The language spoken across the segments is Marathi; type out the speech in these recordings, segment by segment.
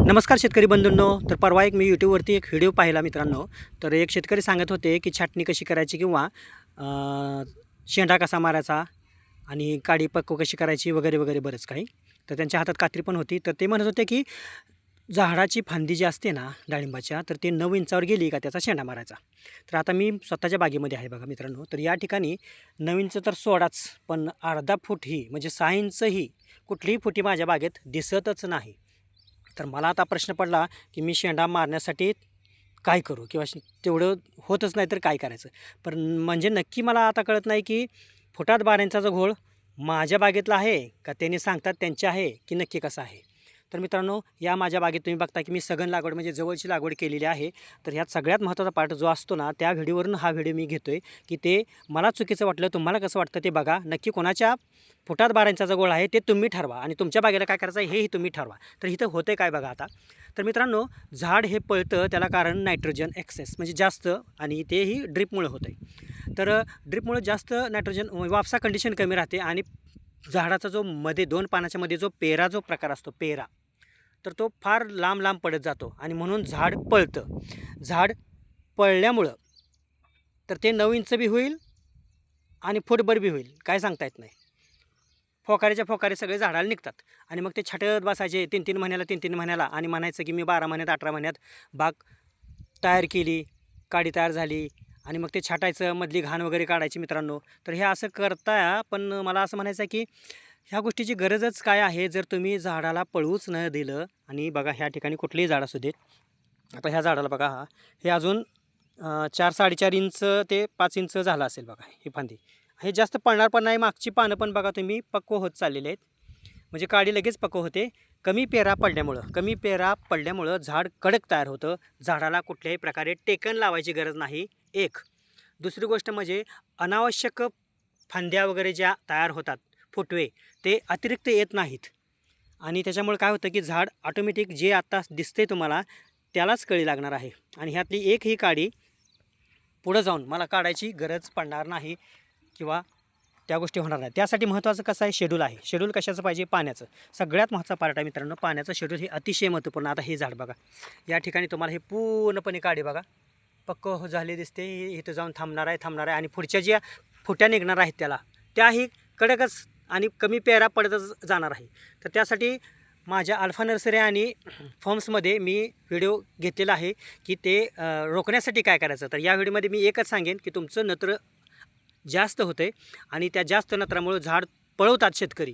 नमस्कार शेतकरी बंधूंनो. तर परवा एक मी यूट्यूबवरती एक व्हिडिओ पाहिला मित्रांनो. तर एक शेतकरी सांगत होते की छाटणी कशी करायची किंवा शेंडा कसा मारायचा आणि काडी पक्व कशी करायची वगैरे वगैरे बरंच काही. तर त्यांच्या हातात कात्री पण होती. तर ते म्हणत होते की झाडाची फांदी जी असते ना डाळिंबाच्या, तर ते 9 इंचावर गेली का त्याचा शेंडा मारायचा. तर आता मी स्वतःच्या बागेमध्ये आहे बघा मित्रांनो. तर या ठिकाणी 9 इंच तर सोडाच, पण अर्धा फूटही म्हणजे 6 इंचही कुठलीही फुटी माझ्या बागेत दिसतच नाही. तर मला आता प्रश्न पडला की मी शेंडा मारण्यासाठी काय करू किंवा तेवढं होतच नाही तर काय करायचं. पण म्हणजे नक्की मला आता कळत नाही की फुटात 12 इंचाचा घोळ माझ्या बागेतला आहे का त्यांनी सांगतात त्यांचे आहे की नक्की कसं आहे. तर मित्रांनो, या माझ्या बागेत तुम्ही बघता की मी सघन लागवड म्हणजे जवळची लागवड केलेली आहे. तर ह्यात सगळ्यात महत्त्वाचा पार्ट जो असतो ना, त्या व्हिडिओवरून हा व्हिडिओ मी घेतो आहे की ते मला चुकीचं वाटलं, तुम्हाला कसं वाटतं ते बघा. नक्की कोणाच्या फुटात 12 इंचाचा गोळ आहे ते तुम्ही ठरवा आणि तुमच्या बागेला काय करायचं आहे हेही तुम्ही ठरवा. तर इथं होतं काय बघा आता. तर मित्रांनो, झाड हे पळतं त्याला कारण नायट्रोजन एक्सेस म्हणजे जास्त, आणि तेही ड्रिपमुळे होतं आहे. तर ड्रिपमुळे जास्त नायट्रोजन वापसा कंडिशन कमी राहते आणि झाडाचा जो मध्ये 2 पानाच्या मध्ये जो पेरा जो प्रकार असतो पेरा, तर तो फार लांब लांब पडत जातो आणि म्हणून झाड पळतं. झाड पळल्यामुळं तर ते 9 इंच बी होईल आणि फुटभर बी होईल, काय सांगता येत नाही. फोकारीच्या फोकारे सगळे झाडाला निघतात आणि मग ते छाटत बसायचे 3-3 महिन्याला 3-3 महिन्याला आणि म्हणायचं की मी 12 महिन्यात 18 महिन्यात बाग तयार केली, काडी तयार झाली आणि मग ते छाटायचं, मधली घाण वगैरे काढायची मित्रांनो. तर हे असं करता, पण मला असं म्हणायचं आहे की ह्या गोष्टीची गरजच काय आहे जर तुम्ही झाडाला पळवूच न दिलं. आणि बघा ह्या ठिकाणी कुठलेही झाड असू देत, आता ह्या झाडाला बघा, हे अजून 4-4.5 इंच ते 5 इंच झालं असेल बघा ही फांदी. हे जास्त पळणार पण नाही. मागची पानं पण बघा तुम्ही पक्व होत चाललेले आहेत, म्हणजे काडी लगेच पक्व होते. कमी पेरा पडल्यामुळं झाड कडक तयार होतं. झाडाला कुठल्याही प्रकारे टेकन लावायची गरज नाही. एक दुसरी गोष्ट म्हणजे अनावश्यक फांद्या वगैरे ज्या तयार होतात, फुटवे, ते अतिरिक्त येत नाहीत आणि त्याच्यामुळे काय होतं की झाड ऑटोमॅटिक जे आत्ता दिसते तुम्हाला त्यालाच कळी लागणार आहे आणि ह्यातली एकही काडी पुढं जाऊन मला काढायची गरज पडणार नाही किंवा त्या गोष्टी होणार नाही. त्यासाठी महत्त्वाचं कसं आहे, शेड्यूल आहे. शेड्यूल कशाचं पाहिजे? पाण्याचं. सगळ्यात महत्त्वाचा पार्ट आहे मित्रांनो, पाण्याचं शेड्यूल हे अतिशय महत्त्वपूर्ण. आता हे झाड बघा, या ठिकाणी तुम्हाला हे पूर्णपणे काडी बघा पक्व झाले दिसते. इथं जाऊन थांबणार आहे आणि पुढच्या ज्या फुट्या निघणार आहेत त्याही कडकच आणि कमी पेरा पडतच जाणार आहे. तर त्यासाठी माझ्या अल्फा नर्सरी आणि फॉर्म्समध्ये मी व्हिडिओ घेतलेला आहे की ते रोखण्यासाठी काय करायचं. तर या व्हिडिओमध्ये मी एकच सांगेन की तुमचं नत्र जास्त होतं आहे आणि त्या जास्त नत्रामुळं झाड पळवतात शेतकरी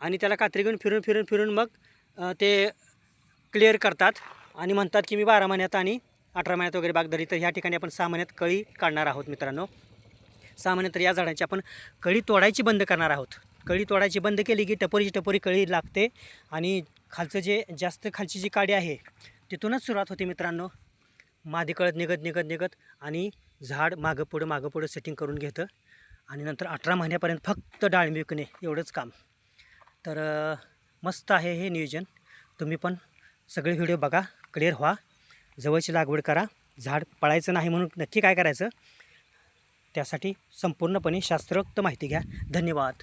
आणि त्याला कात्री घेऊन फिरून मग ते क्लिअर करतात आणि म्हणतात की मी 12 महिन्यात आणि 18 महिन्यात वगैरे बाग धरली. तर ह्या ठिकाणी आपण 6 महिन्यात कळी काढणार आहोत मित्रांनो. 6 महिन्यात या झाडांची आपण कळी तोडायची बंद करणार आहोत. कळी तोडायची बंद केली की टपोरी कळी लागते आणि खालचं जे जास्त खालची जी काडी आहे तिथूनच सुरुवात होते मित्रांनो. मादी कळत निघत आणि झाड मागं पुढं सेटिंग करून घेतं आणि नंतर 18 महिन्यापर्यंत फक्त डाळिंब विकणे एवढंच काम. तर मस्त आहे हे नियोजन. तुम्ही पण सगळे व्हिडिओ बघा, क्लिअर व्हा, जवळची लागवड करा. झाड पळायचं नाही म्हणून नक्की काय करायचं त्यासाठी संपूर्णपणे शास्त्रोक्त माहिती घ्या. धन्यवाद.